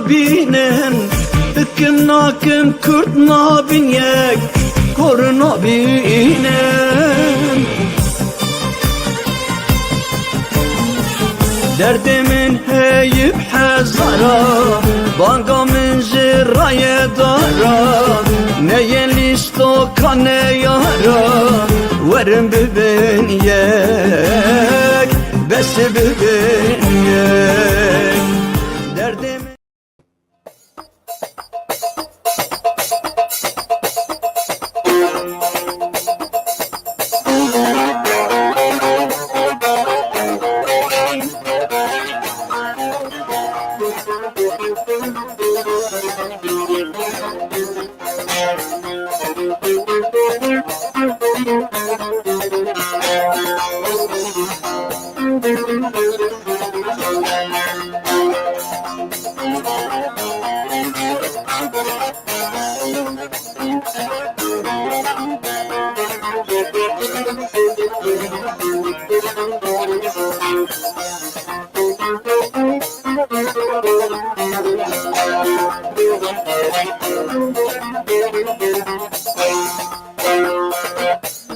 nabinen Hüküm nakim Kürt nabin yek Kor nabinen Derdimin heyip hezara Banga min jiraya dara Neye listo kane yara Verin bibin yek Besi bibin yek Derdimin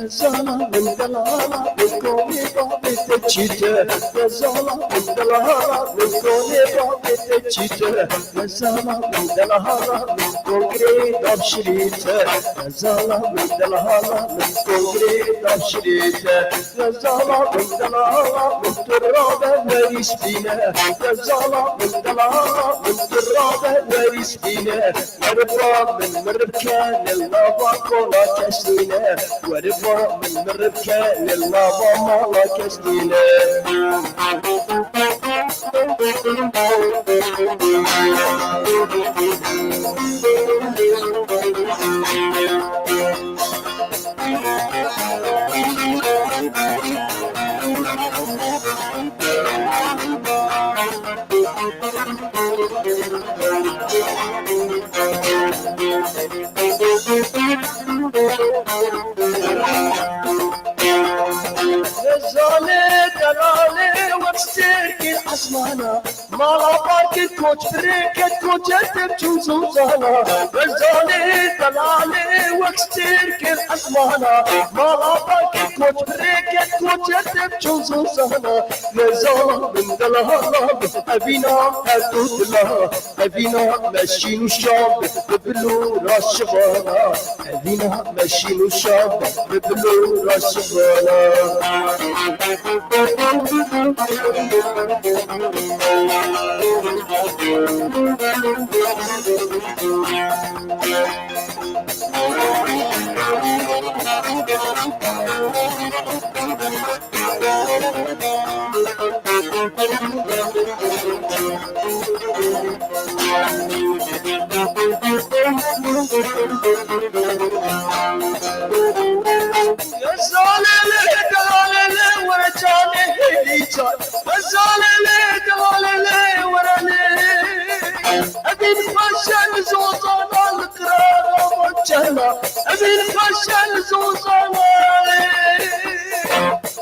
Zala min dalala min koni babete çite Zala min dalala min koni babete çite Zala min dalala min kongre davşirite Zala min dalala min kongre davşirite Zala min dalala min turrabe verispine Zala min dalala min turrabe verispine Merba min mirkan lava kola kesline Merba من مربكة للنظام الله كسدينه Asmana, mala parke koç breket koçetem çuzuzana Vezane dalale vaksterken asmana Mala parke koç breket koçetem çuzuzana Vezana min dalala evina erdutla Evina meşinu şab biblu raşvana Evina meşinu şab biblu raşvana أبين خشن زوزانة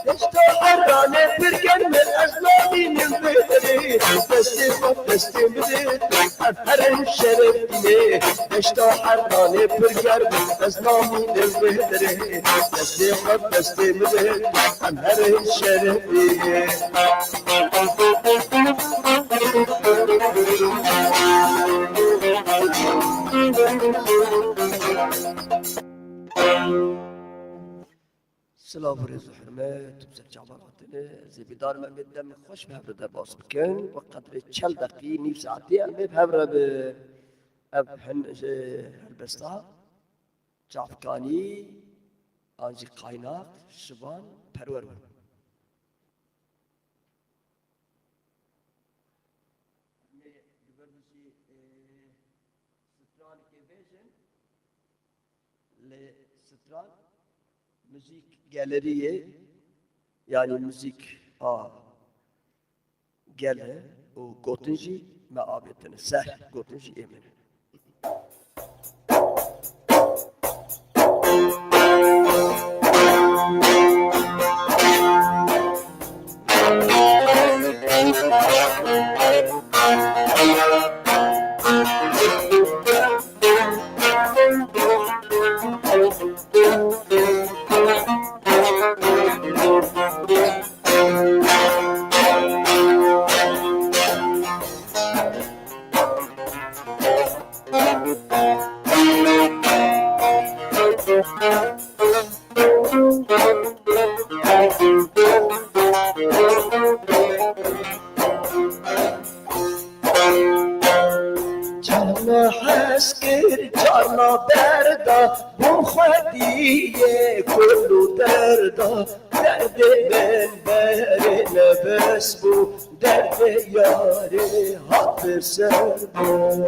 يشتغلني بركن من أزلامي من بيتري دستي مديت أثر شرفتني يشتغلني بركن من أزلامي من بيتري دستي مديت أثر شرفتني سلام ورز و حرمت و بسر جعباراتنا زبیدار من بدم خوش به هفته باز بکن و قدر 40 دقیقه نیم ساعتی به هفته به هلبستا جعفکانی آنجی قایناق شبان پرور müzik galeriye yani müzik gele o gotunji meabetine seh gotunji emin. جان حسکر جانا بردا بم خودیه کلو دردا درد من بر نفس بو درد یاری حق سر بو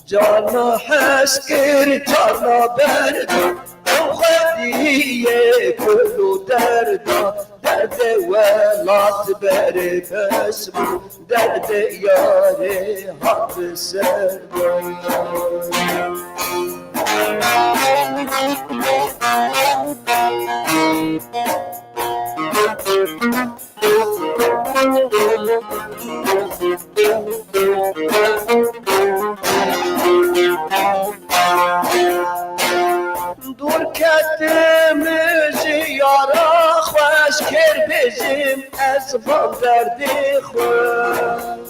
جانا حسکر جانا بردا بم خودیه کلو دردا درد ولات بر بس بو درد یاری حق سر بو دور کردمز یارا خوش کر بزیم از غم دردی خود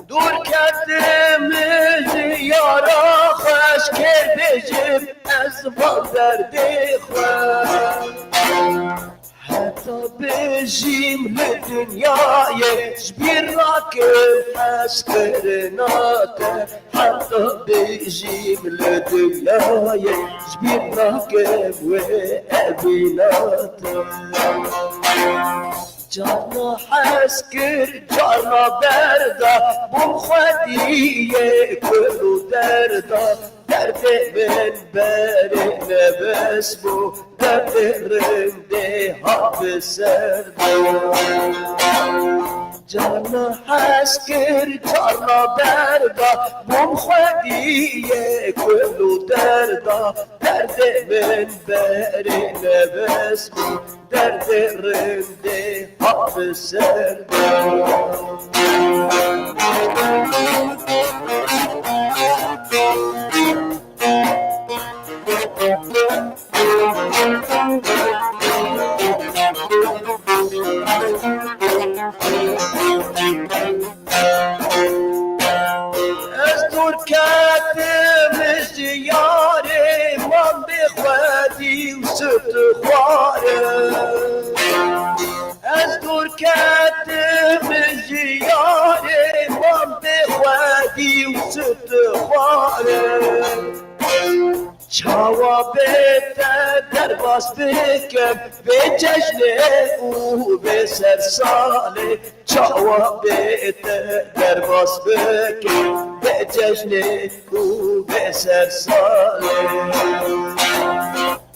دور کردمز یارا خوش کر بزیم از غم دردی خود حتی بجیم لدنیای جبیر را که حس کرناته حتی بجیم لدنیای جبیر را که ابیناته جانا حسکر جانا بردا بم خودیه کلو دردا درد من بر نفس بو درد رنده حق سر بو جانا حسکر جانا بردا بم خودیه کلو دردا درد من بر نفس بو درد رنده حق سر بو از دور کردمش یاره من به خودی و ست خواره از دور کردمش یاره من به خودی و ست خواره چاوا بهتر در باز بکم به جشن او به سر ساله چاوا بهتر در باز بکم به جشن او به سر ساله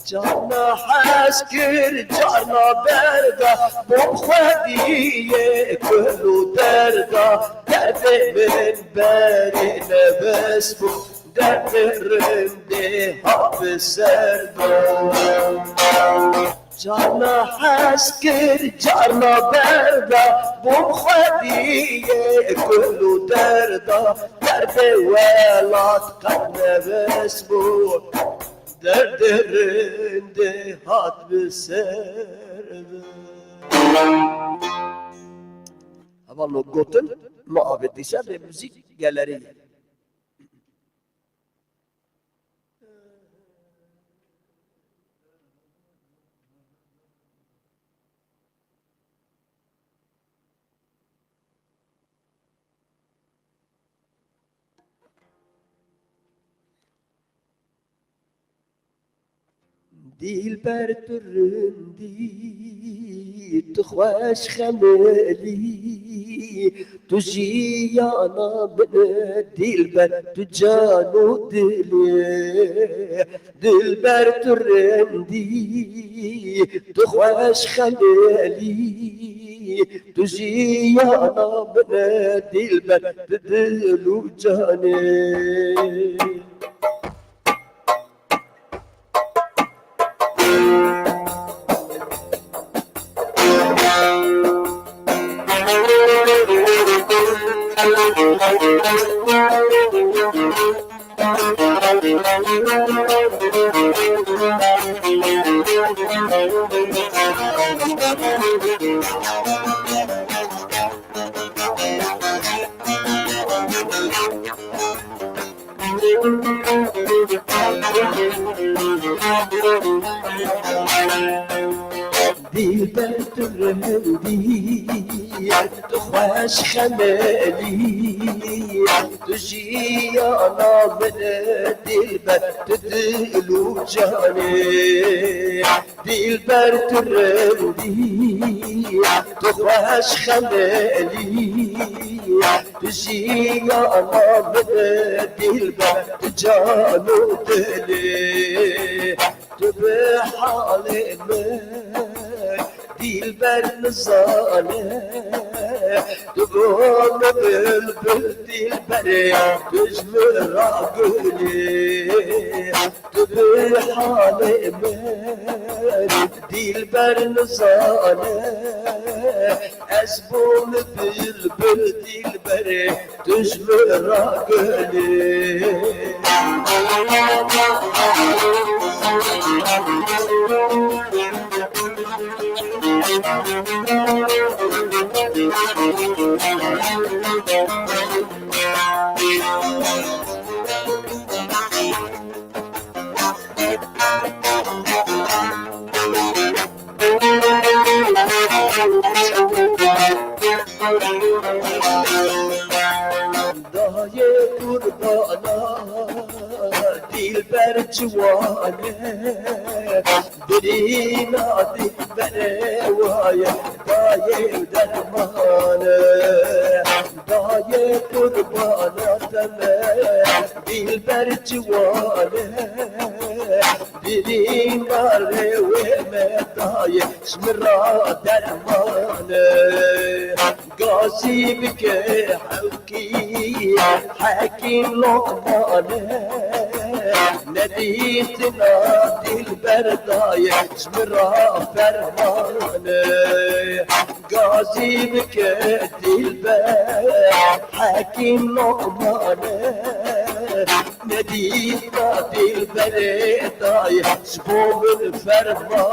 جانا حسکر جانا بردا بم خودیه کلو دردا درد من بر نفس بو درد رنده حق سر بو جانا حسکر جانا بردا بم خودیه کلو دردا درد ولات قد نفس بو درد رنده حق سر بو Avallo goten muhabbetiyse ve müzik galeri. دلبر ترندی تو خوش خملی تو جیانا من دلبر تو جان و دلی دلبر ترندی تو خوش خملی تو جیانا من دلبر تو دل و جانی دلبر ترندی تو تخواش خمالي تجي أنا من دلبر تدلو جاني دلبر ترندي تخواش خمالي تجي أنا من دلبر تجانو دلي تبحالي من دلبر نزانه تقوم بالبل دلبر تجمر عقلي تبحالي من دلبر نزانه أزبون بالبل دلبر تجمر عقلي دایه قربانا دلبر جوانه برینا دلبر وایه دایه درمانه دایه قربانا دلبر جوانه برینا رویمه دایه شمرا درمانه قاسي بك حكي حكيم لقمانه نديتنا دلبرداية شمرا فرمانه قاسي بك دلبر حكيم لقمانه نديتنا دلبرداية شبوب الفرمانه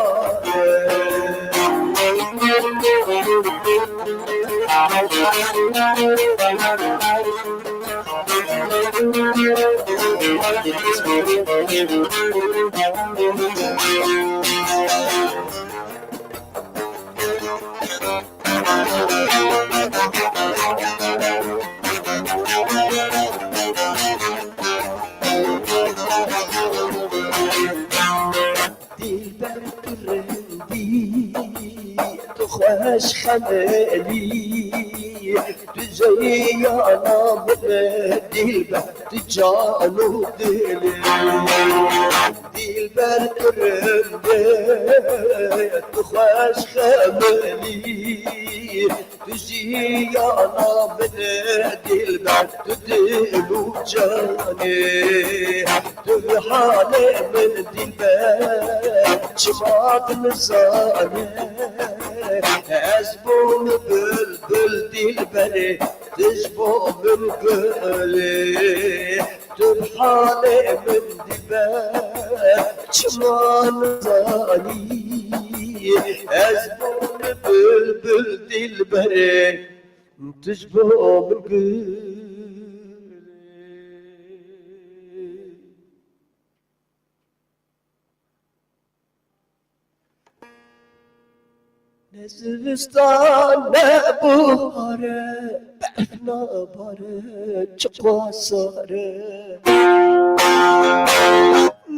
دلبر ترندي تخواش خمالي تجي أنا من دلبر تجانو دلي دلبر ترندي تخواش خمالي تجي أنا من دلبر تدلو جاني تبحالي من دلبر شماط نزاني أزبون بلبل دلبري تجبو من قلي تبحالي من دلبر شمان زاني أزبون بلبل دلبري تجبو من قلي نزستان بهاره برفنا باره چقا ساره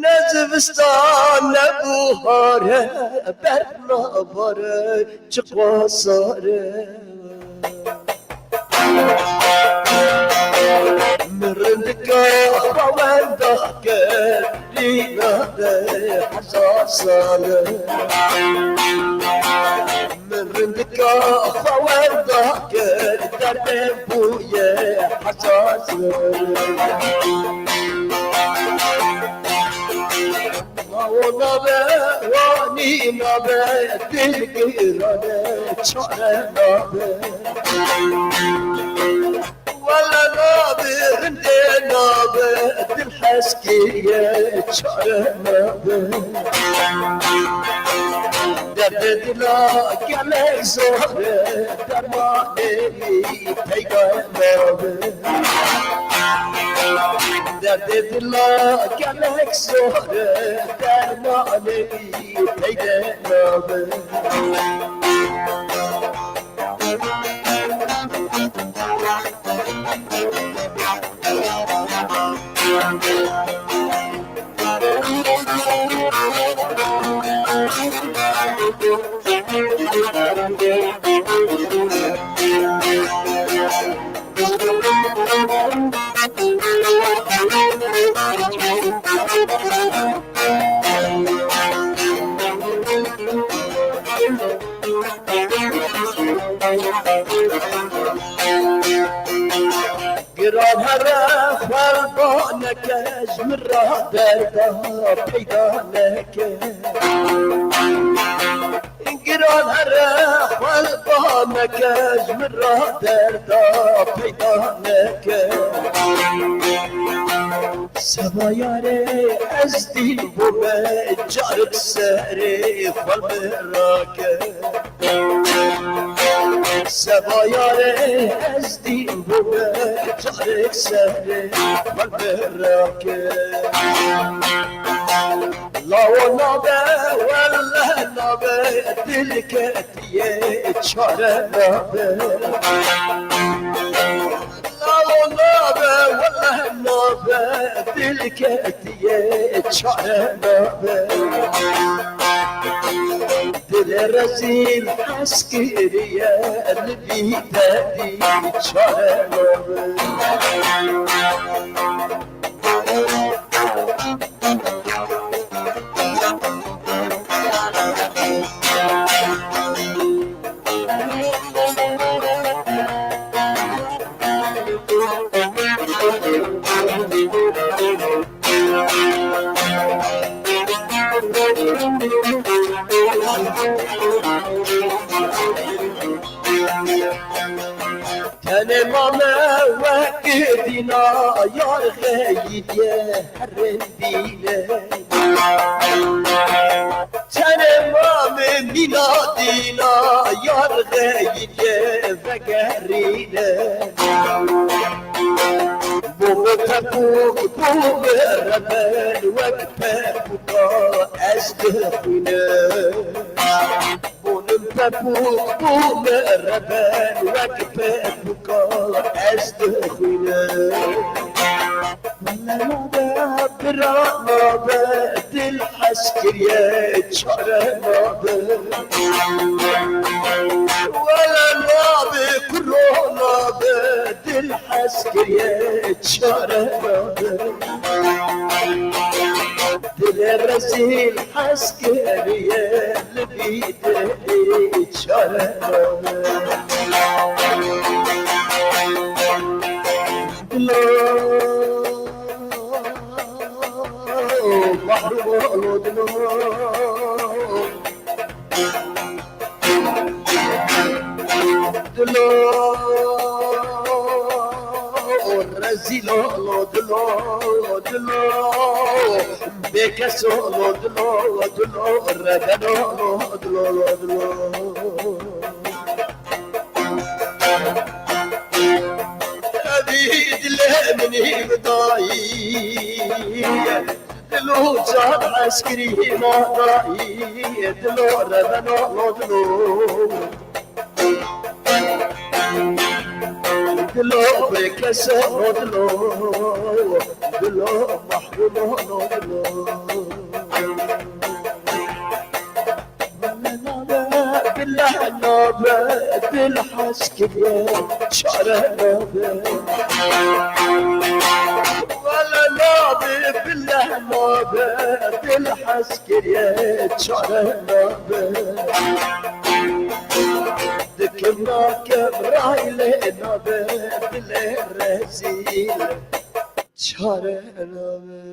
نزستان بهاره برفنا باره چقا ساره مرندك خوندك رينا حساسانه مرندك خوندك درد بويا حساسانه ونبى واني نبى تلقيرانه شعر نبى ولا نابر انت نابر الحسكية شعر نابر دردد لا قلق زهر درماني تيقى نابر دردد لا قلق زهر درماني تيقى نابر گران هر فردا نکش من را دردا پیدا نکش گران هر فردا نکش من را دردا پیدا نکش سوایاره از دیل بومه جارت سری خال براکه سوایاره از دیل بومه جارت سری خال براکه لا و نابه والله نابه دل کتیه چاره نابه نابه والله نابه دل کتیه چاره نابه دل رزیل عسکریه لبی دادی چاره نابه تنمامه وقتنا یار غیدیه هرندینه تنمامه میلادینا یار غیدیه وگرینه بوم تبوک بوم ربن وقت بوکا از دخونه بوم تبوک بوم ربن وقت بوکا از دخونه نابه برا نابه دل حسکریه چاره نابه ولا نابه کرو نابه دل حسکریه چاره نابه دل رزیل حسکریه لبی دلی چاره نابه محروم دلو رزيلو دلو بكسو دلو ردنو دلو أبيد لمني بداي دلو جان عسكري ما ضاي دلو ردنو دلو بكسو دلو محروم بالله نابه دل حسكري شعره نابه ولا نابه بالله نابه دل حسكري شعره نابه ذكرنا كبراي نابه دل رزيل شعره نابه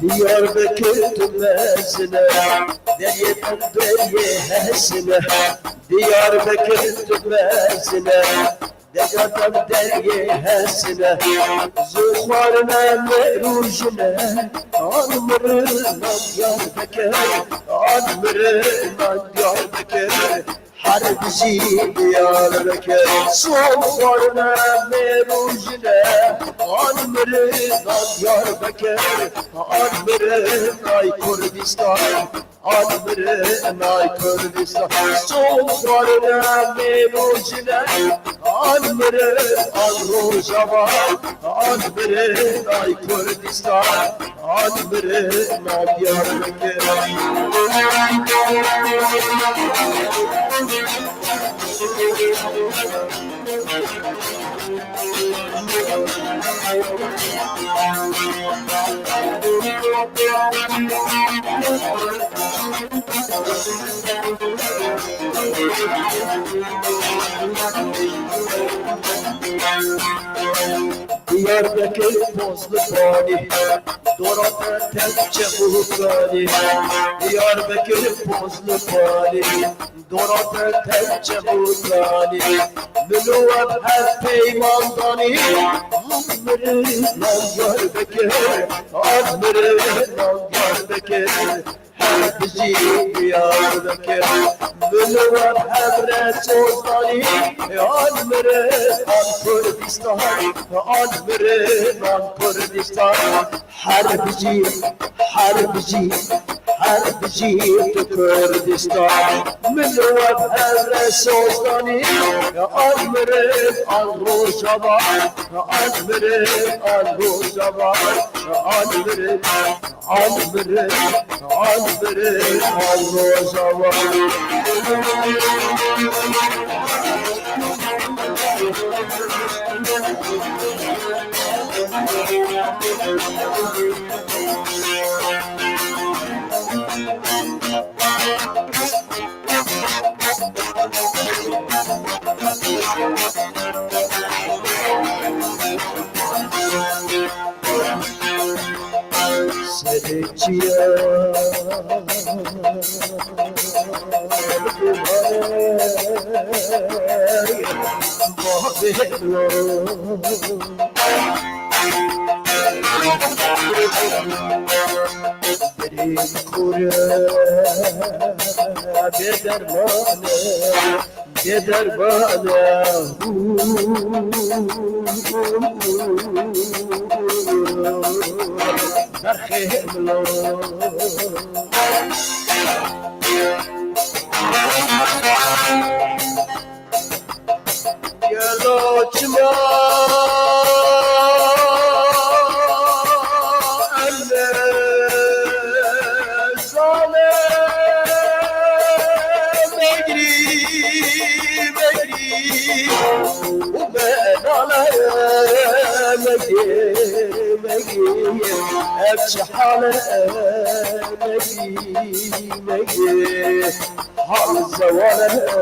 Diyarbakır tümesine Derye'den derye hesine Diyarbakır tümesine Degatam derye hesine Zuhvarına merujine Anmırına Diyarbakır Anmırına Diyarbakır Harbici Diyarbakır Zuhvarına merujine Anmırına Diyarbakır Anmırına Kürdistan Anmırına Kürdistan Zuhvarına merujine Anmırına Rojava Anmırına Kürdistan Anmırına Diyarbakır Diyarbakır Bozlu Bani Dorata Tepçe Bulutani Diyarbakır Bozlu Bani Dorata Tepçe Bulutani Mülüvat her peymandani Anmırı'ndan Diyarbakır Anmırı'ndan Diyarbakır Harbici Diyarbakır Mülüvat Hemre Sozani Anmırı'dan Kürdistan Anmırı'dan Kürdistan Harbici Harbici Harbici Kürdistan Mülüvat Hemre Sozani Anmırı'dan Rojava Anmırı'dan Rojava Anmırı'dan Rojava Seveciye Derin kure Bedermane Berkhimlo Yaloçma Şahane megi hal zavane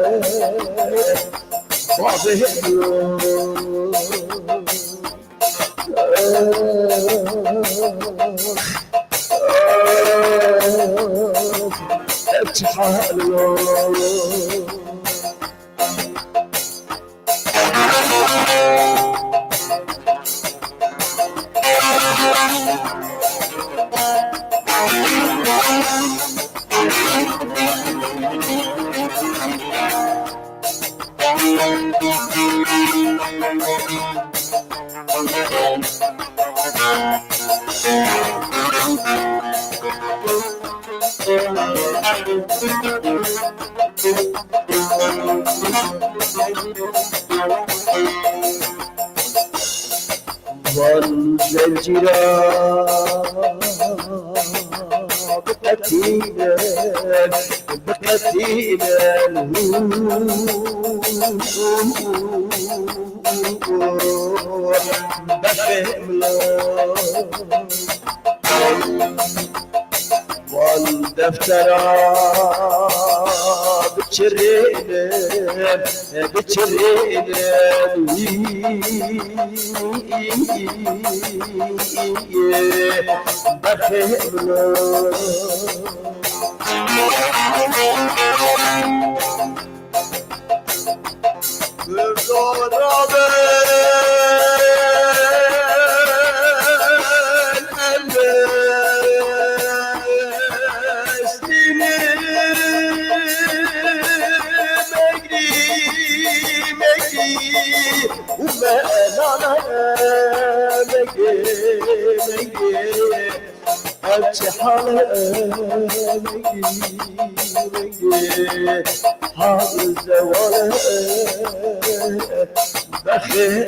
والزلجرة بقتينا والدفتر بچرینم بچرینم بخیر حال زوال بخیر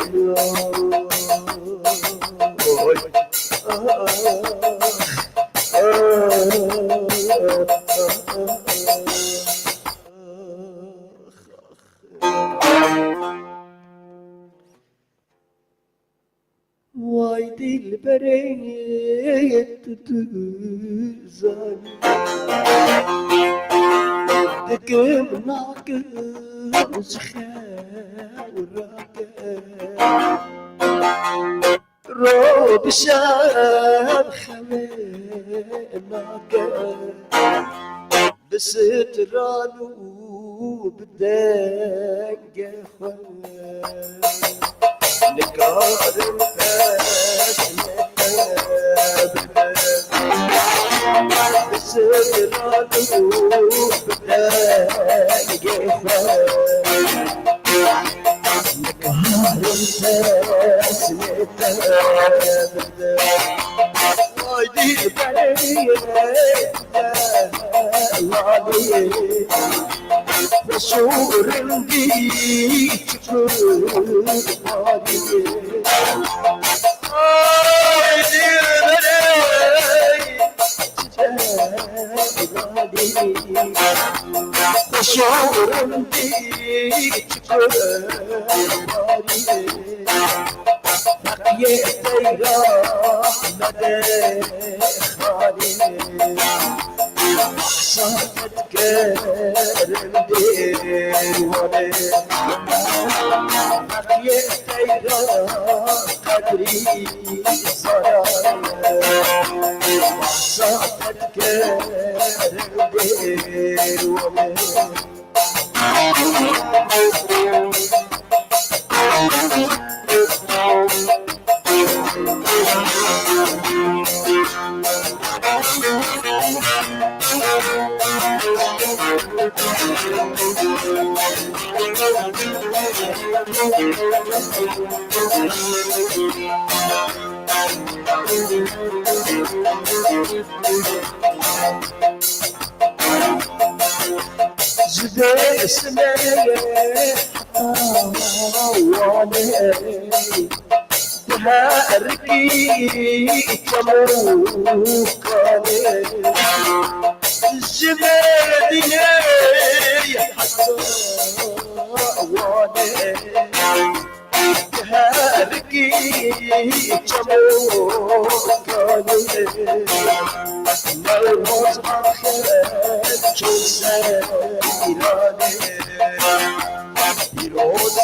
وای دل بريت تزاني دقم ناقص خاوراك رو بشام خويناك بسترانو بدك خوان نقار الفاس بسرانو بدك نقار الفاس وايدي بريد بشور بيك بشور بيك بقية تيرا مدخالي صارت كرم دير ولي بقية تيرا قدري صارت كرم دير ولي زده اسمه تهاركي كموكاني الزبادية حتى واني تهاركي كموكاني ملموس بخير جوزة إيراني يروز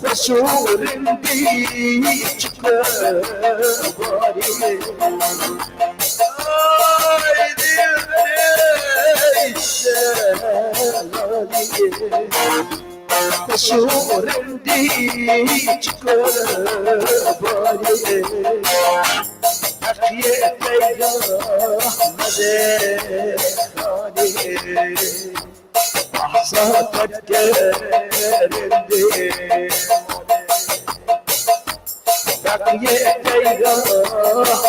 يا شور بيك كباري شور بيك كباري أخيه تيجا مدخاني أحصاتك كرندي بقية تيجا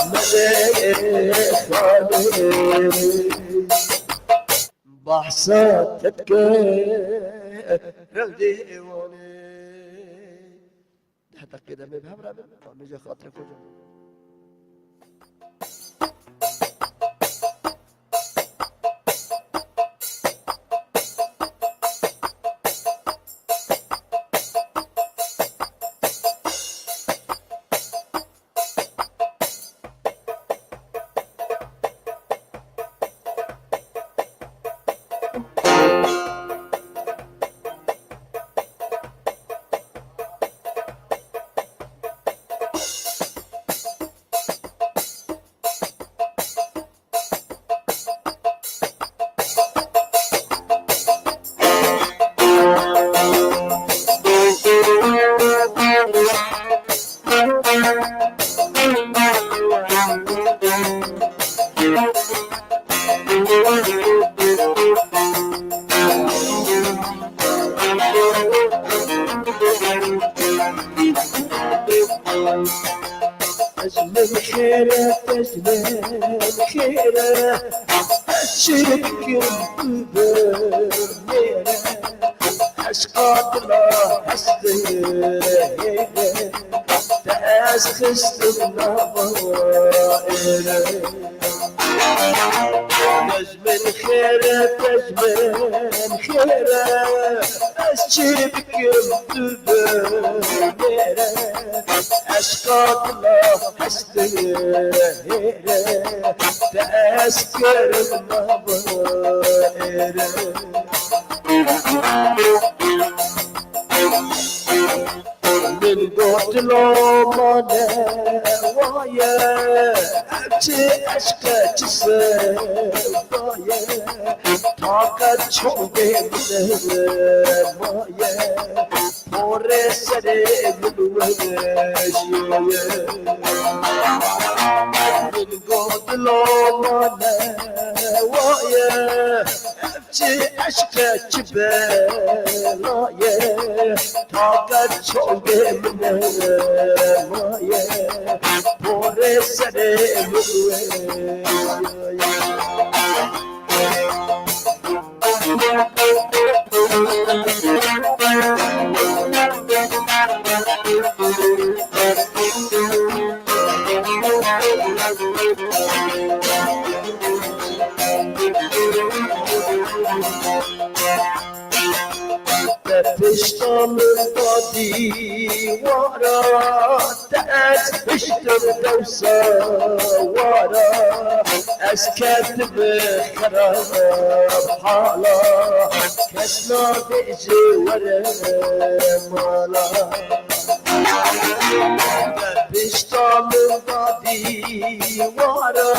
مدخاني بحصاتك كرندي حتى كده ما بهم رابط مش خاطر كده خيرة تجمل خيرة أشرب كل بميرة أشقى الله أستهيرة تأس خست النظائرة تجمل خيرة تجمل خيرة أشرب كل بميرة أشقى الله أستهيرة تأسكر النظائرة من قلت له مانا ويا أبتي أشكى جسدايا طاقت شوقي من مايا موري سري من وشيا من قلت له مانا ويا أبتي أشكى جبالايا طاقت شوقي من مايا موري سري من تشتم البادي ورا تأت اشتم دوسا ورا اسكت بخراب حالا كسنا بيجي ورا مالا تشتم البادي ورا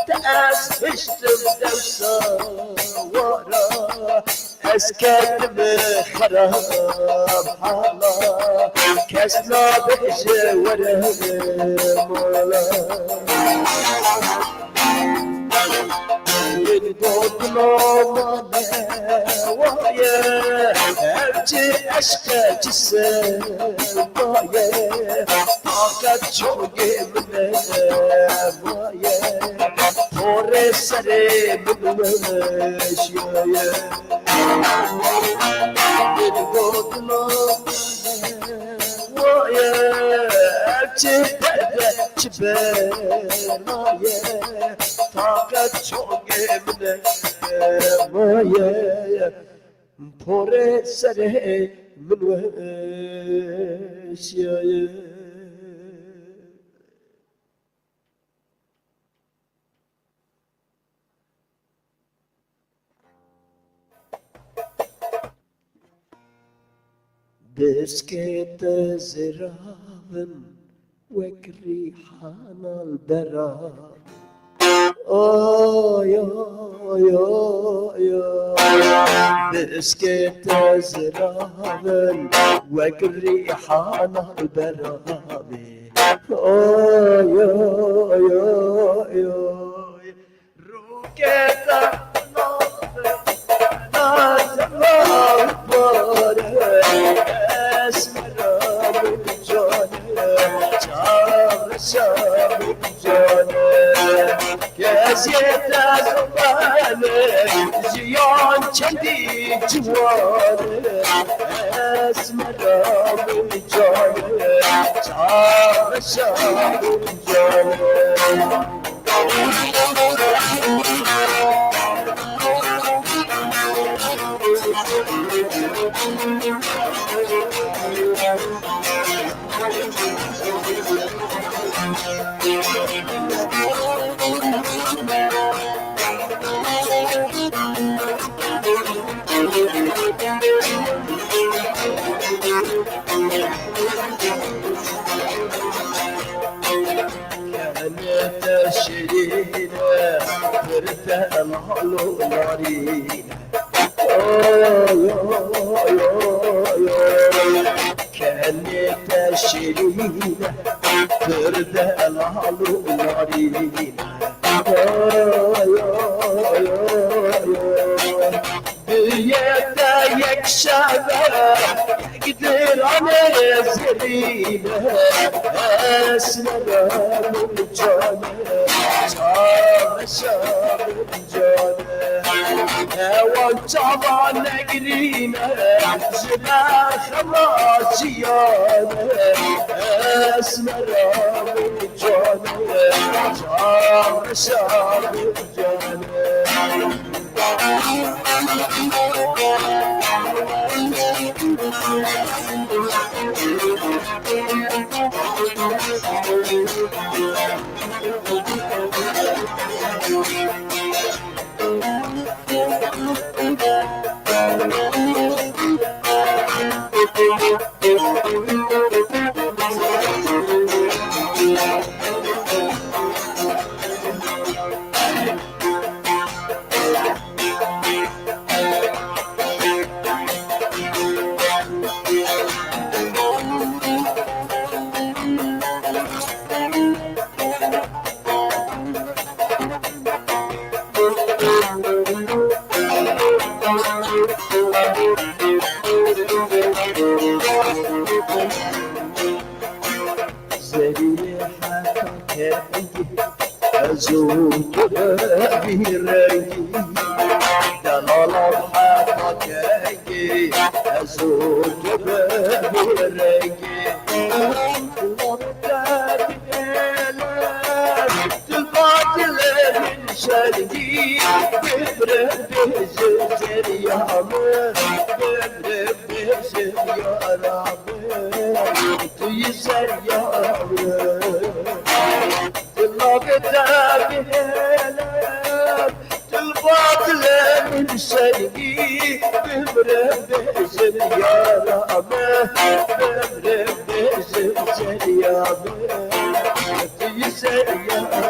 تأت اشتم دوسا ورا اسكت بخراب حالا كسنا بيجي ورا مالا البوط لومانا ويا ابتي اشكى جسدايا طاقت شوقي من مايا موري سري من وشيايا البوط لومانا ويا ابتي جبالايا طاقت شوقي من مايا موري سري من وشيايا بسكت زرافن وكريحان البراد يا بسكت زرافن وكريحان البراد يا روكت Geziyetler zamanı ziyan kendi civanı esmeramın canı çağrışamın canı كانت شيرينة ترتاح الحلو نارينة كانت شيرينة ترتاح الحلو نارينة Zeriyete yekşebe Gidirane zerine Esmer'in canı Çalışanın canı Evan çabane girine Zine xemaciyane Esmer'in canı Çalışanın canı زود بيرقي دلال حقك زود بيرقي تقاتل من شرقي ببرد بزر يا عمر ببرد بزر يا رامر تيسر يا عمر الباطل من شيقي بمرب بزر يا رامه بمرب بزر يا رامه تيسر يا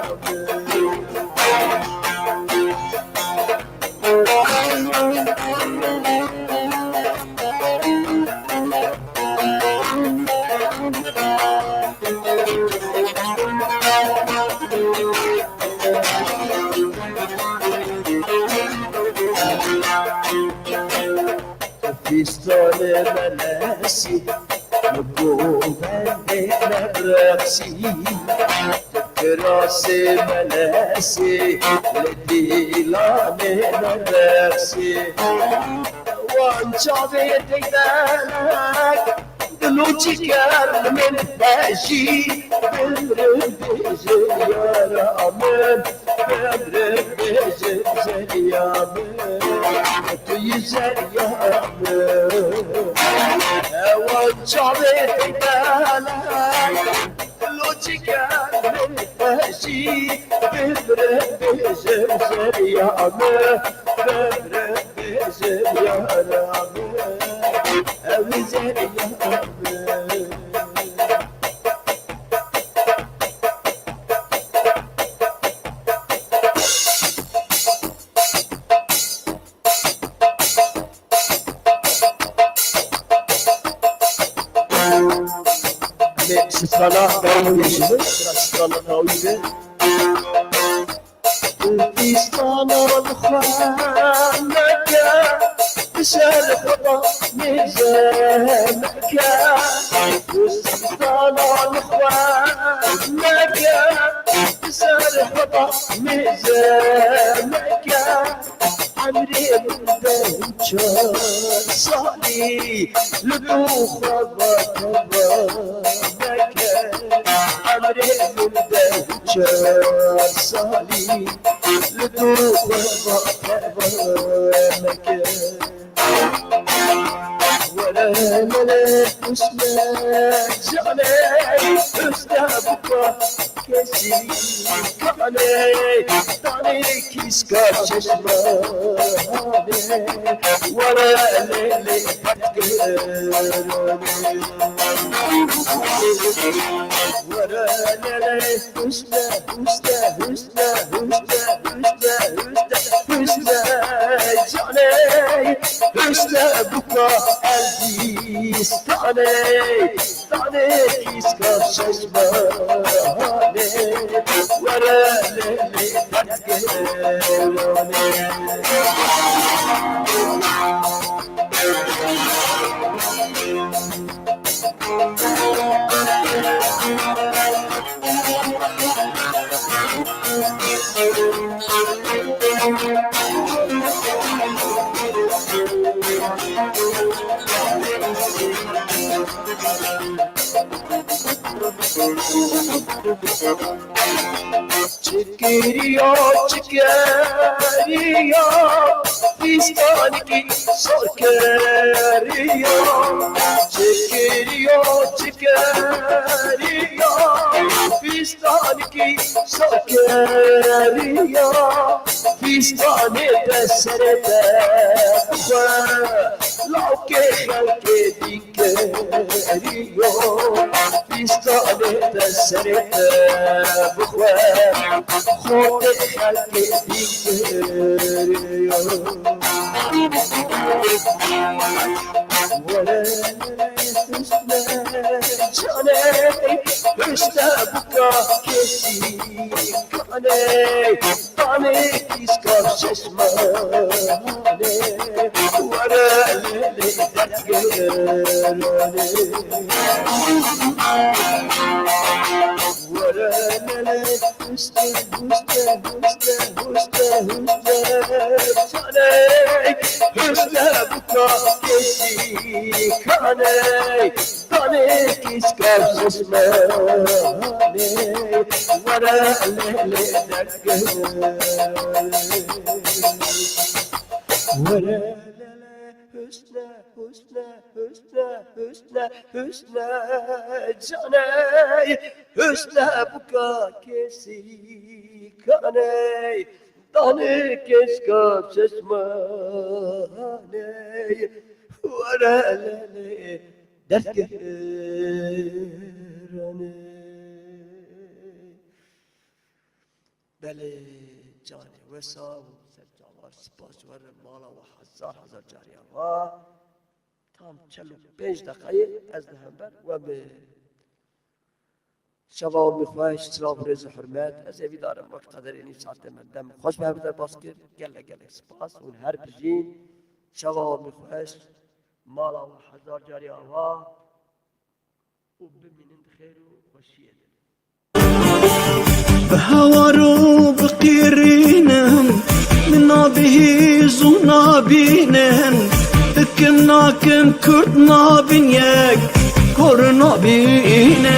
فستان ملاسي نقوم نبرسي تكراسي ملاسي لديلان نبرسي وانشافي تيدانك دلوتي كان من باشي بمرب بزر يا رامن بمرب بزر يا رامن تيسر يا رامن وانشافي تيدانك دلوتي كان من باشي بمرب بزر يا رامن بمرب بزر يا رامن أبزر يا رامن Sıtrana kavga geçti. Biraz sıtrana kavga geçti. Kırgızistan'a Mekka Bişer Xaba Mekka Kırgızistan'a Mekka Bişer Xaba Mekka عمري من بنشر صالي لدوخ بطبا مكان عمري من بنشر صالي لدوخ بطبا مكان ولا ملك اسمك زعلان استهبك كسي كالي طالي كيسكا ششمة ولا ليلي بتقرني ولا ليلي حسنى حسنى حسنى حسنى حسنى حسنى حسنى زعلان حسنى buka Elbistane Tane iska şeşmane Verelele dertgerane Çıkırıyor, çıkırıyor Fistan ki sorkırıyor Çıkırıyor, çıkırıyor Fistan ki sorkırıyor Fistanı besrede kuva Lauke halke dikeriyor Fistanı besrede kuva Khote halke dikeriyor Cane Hüsne buka kesi Kane Tane iskar şeşmane Varelele dertgerane Varelele hüsne hüsne hüsne hüsne hüsne Cane Hüsne buka kesi Kane Tane iskar şeşmane Varelele dertgerane Varelele hüsne hüsne hüsne hüsne hüsne Caney hüsne buka kesi kaney Tanık eskap sesmaney Varelele dertgerane Beli cani ve sağ سپاس ور مالا و هزار جاریا و tam 45 dakikayı az daha ve be şava mihvaş sırav rezi hürmet az evi darım vakit kadar en iyi saatte mendem hoş behbeder baskır gelle spas un her bizin şava mihvaş mala ve hezar cariya ve وبمنين خير وشيء بهوارو بقيرينم منا به زونا بينن كنا كن كردنا بين يك كورنا بينن